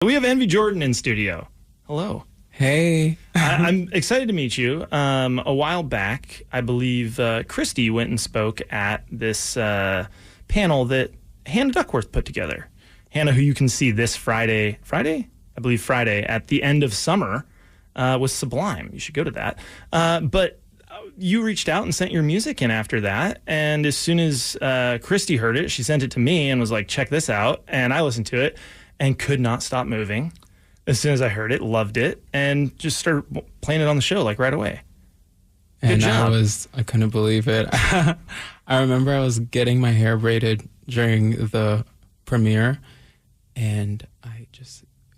We have Envi Jordan in studio. Hello. Hey. I'm excited to meet you. A while back, I believe Christy went and spoke at this panel that Hannah Duckworth put together. Hannah, who you can see this Friday, I believe Friday, at the end of summer, was sublime. You should go to that. But you reached out and sent your music in after that. And as soon as Christy heard it, she sent it to me and was like, check this out. And I listened to it and could not stop moving. As soon as I heard it, loved it, and just started playing it on the show like right away. Good job. I couldn't believe it. I remember I was getting my hair braided during the premiere, and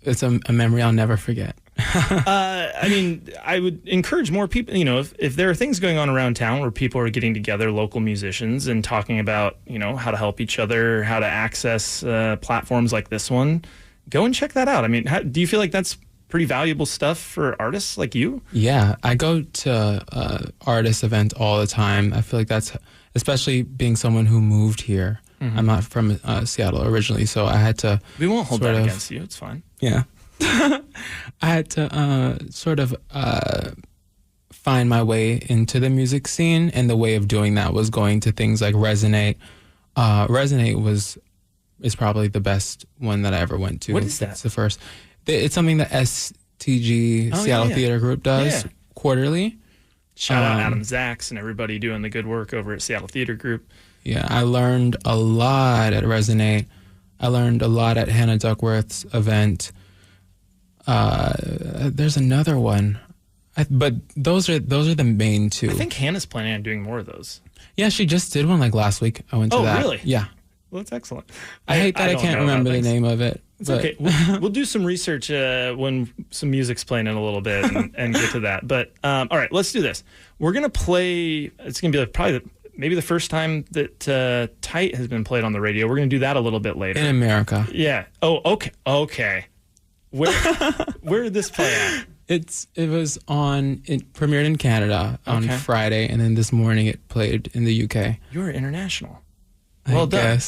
it's a memory I'll never forget. I mean, I would encourage more people, if there are things going on around town where people are getting together, local musicians, and talking about, how to help each other, how to access platforms like this one, go and check that out. I mean, do you feel like that's pretty valuable stuff for artists like you? Yeah, I go to artist events all the time. I feel like that's, especially being someone who moved here. Mm-hmm. I'm not from Seattle originally, so I had to... We won't hold that against you. It's fine. Yeah. I had to find my way into the music scene, and the way of doing that was going to things like Resonate. Resonate is probably the best one that I ever went to. What is that? It's the first. It's something that STG, Seattle Theater Group, does quarterly. Shout out Adam Zaks and everybody doing the good work over at Seattle Theater Group. Yeah, I learned a lot at Resonate. I learned a lot at Hannah Duckworth's event. There's another one, but those are the main two. I think Hannah's planning on doing more of those. Yeah, she just did one like last week. I went to that. Oh, really? Yeah. Well, that's excellent. I hate that I can't remember the name of it. It's okay. We'll do some research when some music's playing in a little bit and get to that. But all right, let's do this. We're gonna play. It's gonna be like maybe the first time that Tight has been played on the radio. We're gonna do that a little bit later in America. Yeah. Oh, okay. Where did this play at? It premiered in Canada on Friday, and then this morning it played in the UK. You're international. Well done.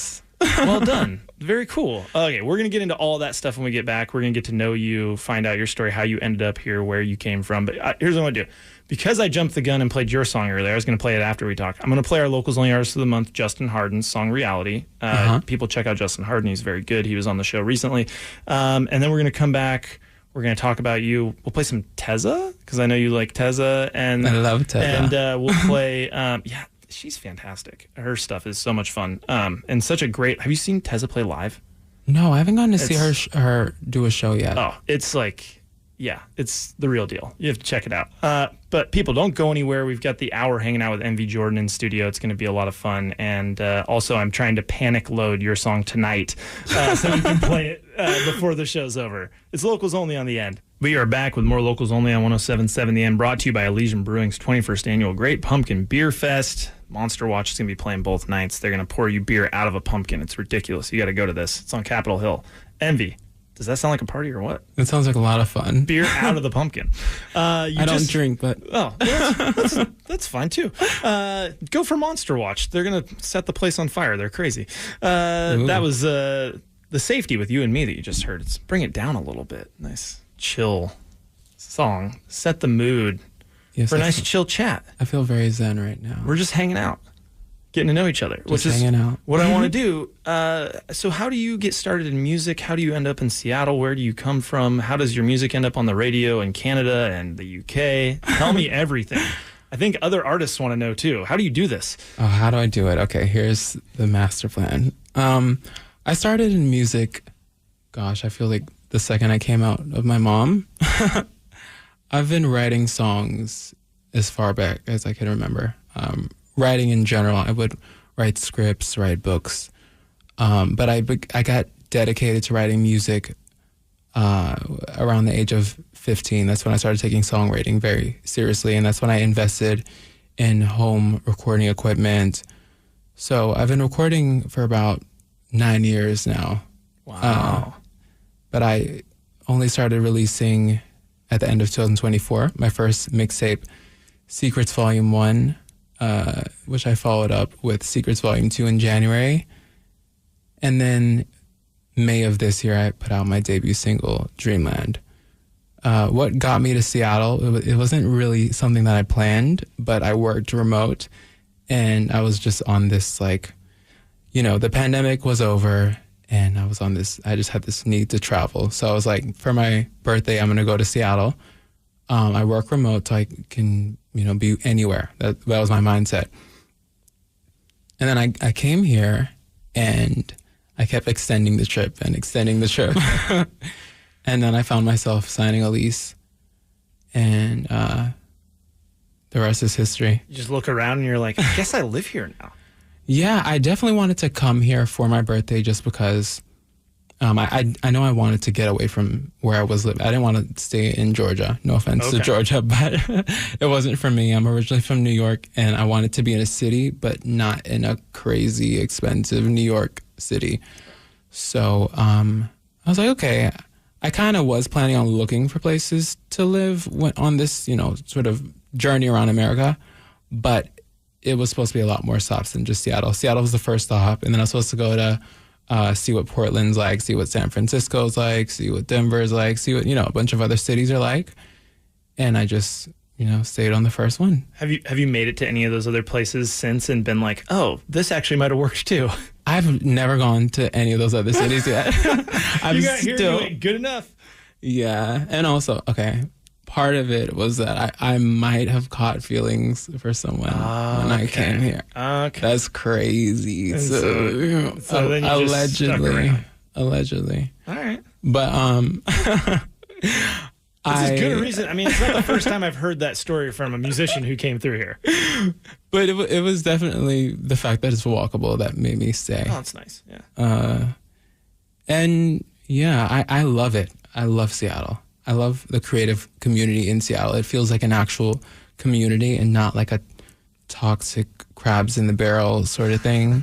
Well done. Very cool. Okay, we're going to get into all that stuff when we get back. We're going to get to know you, find out your story, how you ended up here, where you came from. But here's what I'm going to do. Because I jumped the gun and played your song earlier, I was going to play it after we talk. I'm going to play our Locals Only Artist of the Month, Justin Harden's song Reality. People check out Justin Harden. He's very good. He was on the show recently. And then we're going to come back. We're going to talk about you. We'll play some Tezza, because I know you like Tezza. And I love Tezza. And we'll play... she's fantastic. Her stuff is so much fun. And such a great... Have you seen Tezza play live? No, I haven't gotten to see her do a show yet. Oh, it's like... Yeah, it's the real deal. You have to check it out. But people, don't go anywhere. We've got the hour hanging out with Envi Jordan in studio. It's going to be a lot of fun. And also, I'm trying to panic load your song tonight so you can play it before the show's over. It's Locals Only on the End. We are back with more Locals Only on 107.7 The End, brought to you by Elysian Brewing's 21st Annual Great Pumpkin Beer Fest. Monster Watch is going to be playing both nights. They're going to pour you beer out of a pumpkin. It's ridiculous. You got to go to this. It's on Capitol Hill. Envi. Does that sound like a party or what? It sounds like a lot of fun. Beer out of the pumpkin. I don't drink, but... Oh, that's fine, too. Go for Monster Watch. They're going to set the place on fire. They're crazy. That was the Safety with You and Me that you just heard. It's Bring It Down a little bit. Nice, chill song. Set the mood for a nice, chill chat. I feel very zen right now. We're just hanging out. Getting to know each other, which is what I want to do. So how do you get started in music? How do you end up in Seattle? Where do you come from? How does your music end up on the radio in Canada and the UK? Tell me everything. I think other artists want to know too. How do you do this? Oh, how do I do it? Okay, here's the master plan. I started in music, gosh, I feel like the second I came out of my mom. I've been writing songs as far back as I can remember. Writing in general, I would write scripts, write books, but I got dedicated to writing music around the age of 15. That's when I started taking songwriting very seriously, and that's when I invested in home recording equipment. So I've been recording for about 9 years now. Wow. But I only started releasing at the end of 2024, my first mixtape, Secrets Volume 1, which I followed up with Secrets Volume 2 in January. And then May of this year, I put out my debut single, Dreamland. What got me to Seattle, it wasn't really something that I planned, but I worked remote, and I was just on this, like, the pandemic was over, and I just had this need to travel. So I was like, for my birthday, I'm going to go to Seattle. I work remote, so I can, be anywhere. That was my mindset. And then I came here, and I kept extending the trip. And then I found myself signing a lease, and the rest is history. You just look around and you're like, I guess I live here now. Yeah, I definitely wanted to come here for my birthday just because I know I wanted to get away from where I was living. I didn't want to stay in Georgia. No offense to Georgia, but it wasn't for me. I'm originally from New York, and I wanted to be in a city, but not in a crazy expensive New York city. So I was like, okay. I kind of was planning on looking for places to live on this, sort of journey around America, but it was supposed to be a lot more stops than just Seattle. Seattle was the first stop, and then I was supposed to go to see what Portland's like, see what San Francisco's like, see what Denver's like, see what, a bunch of other cities are like. And I just, stayed on the first one. Have you made it to any of those other places since and been like, oh, this actually might have worked too? I've never gone to any of those other cities yet. You got here, you ain't good enough. Yeah. And also, part of it was that I might have caught feelings for someone when I came here. Okay. That's crazy. And so then you allegedly. All right. But It's as good a reason. I mean, it's not the first time I've heard that story from a musician who came through here. But it was definitely the fact that it's walkable that made me stay. Oh, that's nice. Yeah. And yeah, I love it. I love Seattle. I love the creative community in Seattle. It feels like an actual community and not like a toxic crabs in the barrel sort of thing.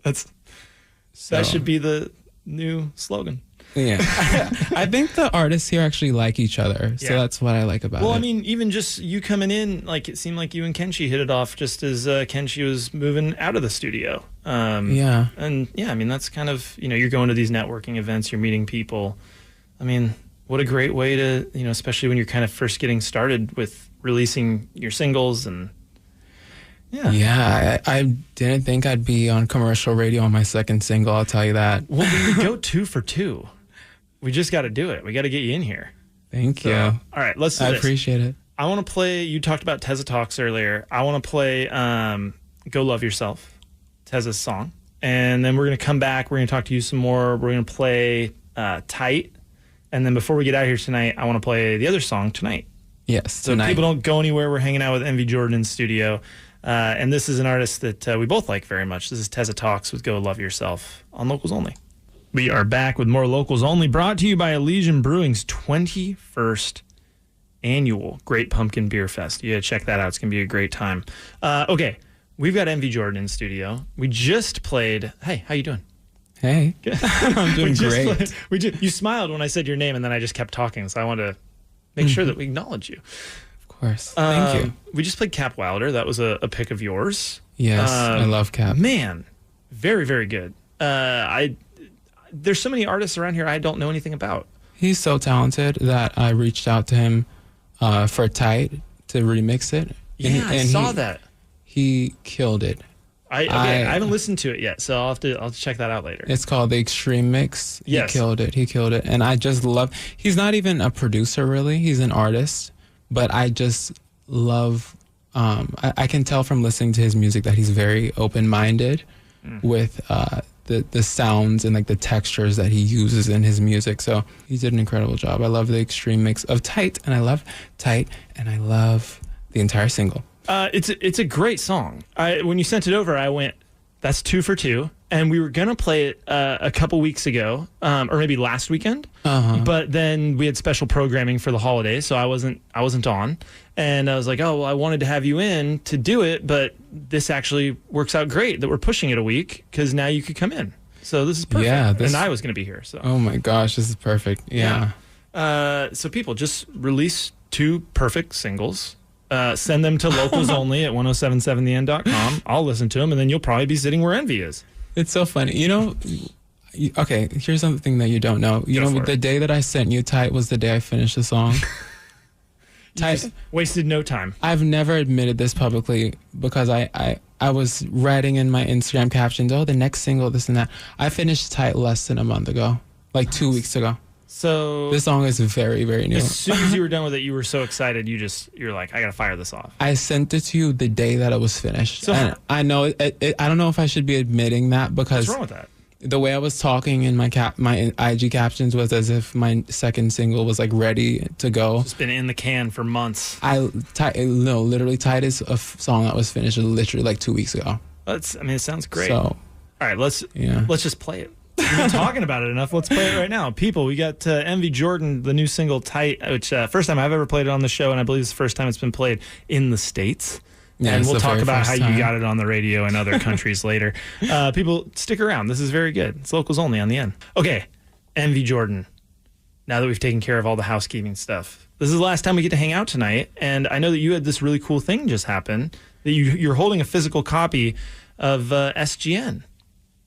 That should be the new slogan. Yeah. I think the artists here actually like each other. So that's what I like about it. Well, I mean, even just you coming in, like it seemed like you and Kenshi hit it off just as Kenshi was moving out of the studio. Yeah. And yeah, I mean, that's kind of, you're going to these networking events, you're meeting people. I mean, what a great way to, especially when you're kind of first getting started with releasing your singles and Yeah, I didn't think I'd be on commercial radio on my second single, I'll tell you that. Well, we go 2 for 2. We just got to do it. We got to get you in here. Thank you. All right, let's do this. I appreciate it. I want to play, you talked about Tezza Talks earlier. I want to play Go Love Yourself, Tezza's song. And then we're going to come back. We're going to talk to you some more. We're going to play Tight. And then before we get out of here tonight, I want to play the other song, Tonight. Yes, So people don't go anywhere. We're hanging out with Envi Jordan in studio. And this is an artist that we both like very much. This is Tezza Talks with Go Love Yourself on Locals Only. We are back with more Locals Only, brought to you by Elysian Brewing's 21st annual Great Pumpkin Beer Fest. Yeah, check that out. It's going to be a great time. Okay, we've got Envi Jordan in studio. We just played... Hey, how you doing? Hey, I'm doing great. You smiled when I said your name, and then I just kept talking, so I wanted to make sure that we acknowledge you. Of course. Thank you. We just played Cap Wilder. That was a pick of yours. Yes, I love Cap. Man, very, very good. There's so many artists around here I don't know anything about. He's so talented that I reached out to him for Tight to remix it. Yeah, I saw that. He killed it. I haven't listened to it yet, so I'll check that out later. It's called the Extreme Mix. Yes. He killed it. And I just love, he's not even a producer really, he's an artist, but I just love, I can tell from listening to his music that he's very open-minded with the sounds and like the textures that he uses in his music. So he did an incredible job. I love the Extreme Mix of Tight, and I love Tight, and I love the entire single. It's a great song. When you sent it over, I went, that's 2 for 2. And we were going to play it a couple weeks ago, or maybe last weekend. But then we had special programming for the holidays, so I wasn't on. And I was like, oh, well, I wanted to have you in to do it, but this actually works out great that we're pushing it a week because now you could come in. So this is perfect. Yeah, and I was going to be here. So. Oh my gosh, this is perfect. Yeah. So people, just release 2 perfect singles. Send them to locals only at 1077theend.com. I'll listen to them, and then you'll probably be sitting where Envi is. It's so funny. You know, Okay, here's something that you don't know. You know, the day that I sent you Tight was the day I finished the song. Tight. Wasted no time. I've never admitted this publicly because I was writing in my Instagram captions, oh, the next single, this and that. I finished Tight less than a month ago, like 2 weeks ago. So this song is very, very new. As soon as you were done with it, you were so excited. You're like, I gotta fire this off. I sent it to you the day that it was finished. So and I know I don't know if I should be admitting that because what's wrong with that? The way I was talking in my IG captions was as if my second single was like ready to go. It's been in the can for months. Literally Tight is a song that was finished literally like 2 weeks ago. It sounds great. So, all right, let's just play it. We've been talking about it enough. Let's play it right now. People, we got Envi Jordan, the new single Tight, which first time I've ever played it on the show, and I believe it's the first time it's been played in the States. Yeah, and we'll talk about how you got it on the radio in other countries later. People, stick around. This is very good. It's locals only on the end. Okay, Envi Jordan. Now that we've taken care of all the housekeeping stuff, this is the last time we get to hang out tonight, and I know that you had this really cool thing just happen, that you're holding a physical copy of SGN.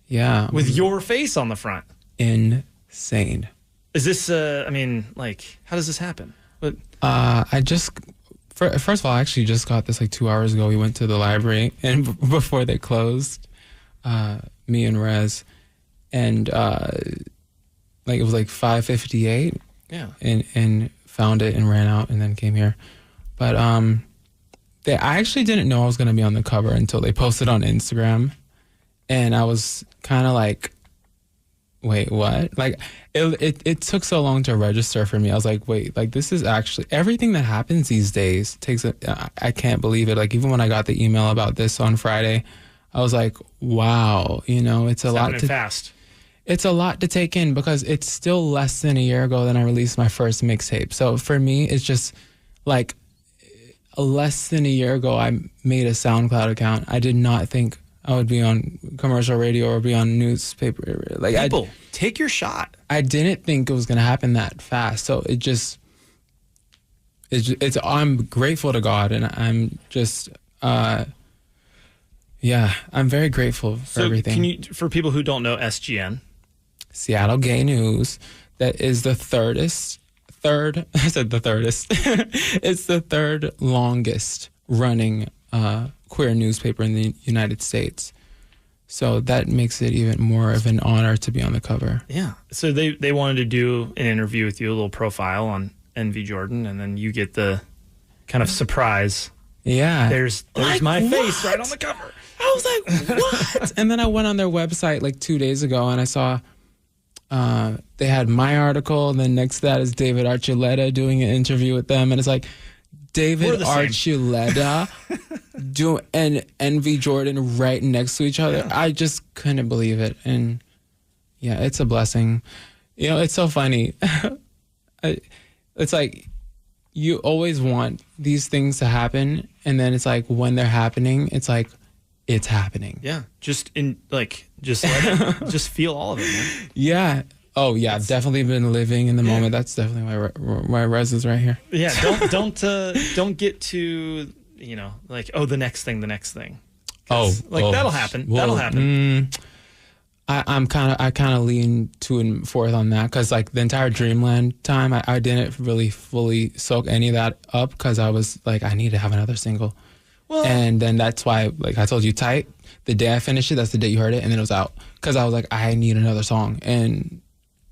Yeah. With your face on the front. Insane. Is this, how does this happen? First of all, I actually just got this like 2 hours ago. We went to the library and before they closed, me and Rez, and it was like 5:58. Yeah. And found it and ran out and then came here. But I actually didn't know I was going to be on the cover until they posted on Instagram. And I was kind of like, wait, what? Like, it took so long to register for me. I was like, wait, like, this is actually, everything that happens these days I can't believe it. Like, even when I got the email about this on Friday, I was like, wow, it's a lot fast. It's a lot to take in because it's still less than a year ago than I released my first mixtape. So for me, it's just like less than a year ago, I made a SoundCloud account. I did not think I would be on commercial radio or be on newspaper. Like, people, take your shot. I didn't think it was going to happen that fast. So I'm grateful to God, and I'm just, I'm very grateful for everything. For people who don't know SGN, Seattle Gay News, that is the I said the thirdest. It's the third longest running queer newspaper in the United States. So that makes it even more of an honor to be on the cover. Yeah. So they wanted to do an interview with you, a little profile on Envi Jordan, and then you get the kind of surprise. Yeah. There's like, my face right on the cover. I was like, what? And then I went on their website like 2 days ago and I saw they had my article, and then next to that is David Archuleta doing an interview with them, and it's like David Archuleta and Envi Jordan right next to each other. Yeah. I just couldn't believe it, and yeah, it's a blessing. It's so funny. It's like you always want these things to happen, and then it's like when they're happening, it's like it's happening. Yeah, just feel all of it, man. Yeah. Oh yeah, I've definitely been living in the moment. That's definitely why Rez is right here. Yeah, don't get too like the next thing. That'll happen. Well, that'll happen. I kind of lean to and forth on that because like the entire Dreamland time, I didn't really fully soak any of that up because I was like, I need to have another single. Well, and then that's why, like I told you, Tight, the day I finished it, that's the day you heard it, and then it was out because I was like, I need another song. And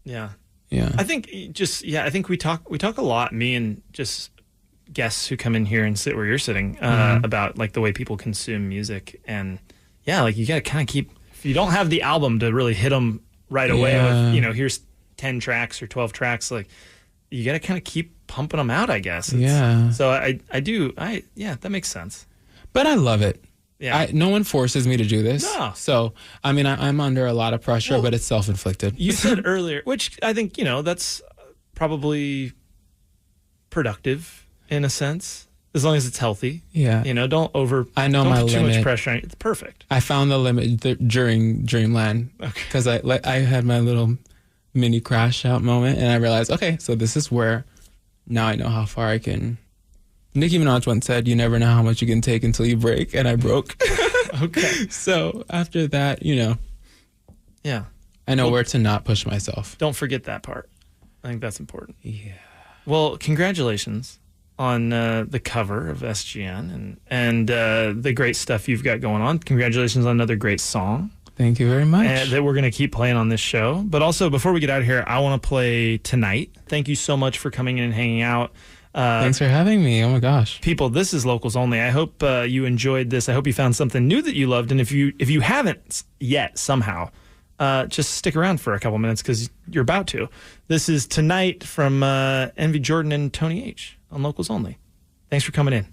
yeah. I think I think we talk a lot, me and just guests who come in here and sit where you're sitting, about like the way people consume music, and like you got to kind of keep. If you don't have the album to really hit them right away with, here's 10 tracks or 12 tracks, like you got to kind of keep pumping them out, I guess. So that makes sense. But I love it. Yeah. No one forces me to do this. No. So, I mean, I'm under a lot of pressure, but it's self-inflicted. You said earlier, which I think, that's probably productive in a sense, as long as it's healthy. Yeah. Don't I know don't my put too limit. much pressure on it. It's perfect. I found the limit during Dreamland. Okay. Because I had my little mini crash out moment, and I realized, okay, so this is where now I know how far I can. Nicki Minaj once said, you never know how much you can take until you break, and I broke. Okay. So after that, Yeah. I know where to not push myself. Don't forget that part. I think that's important. Yeah. Well, congratulations on the cover of SGN and the great stuff you've got going on. Congratulations on another great song. Thank you very much. That we're going to keep playing on this show. But also, before we get out of here, I want to play Tonight. Thank you so much for coming in and hanging out. Thanks for having me. Oh, my gosh. People, this is Locals Only. I hope you enjoyed this. I hope you found something new that you loved. And if you haven't yet somehow, just stick around for a couple minutes because you're about to. This is Tonight from Envi, Jordan, and Tony H. on Locals Only. Thanks for coming in.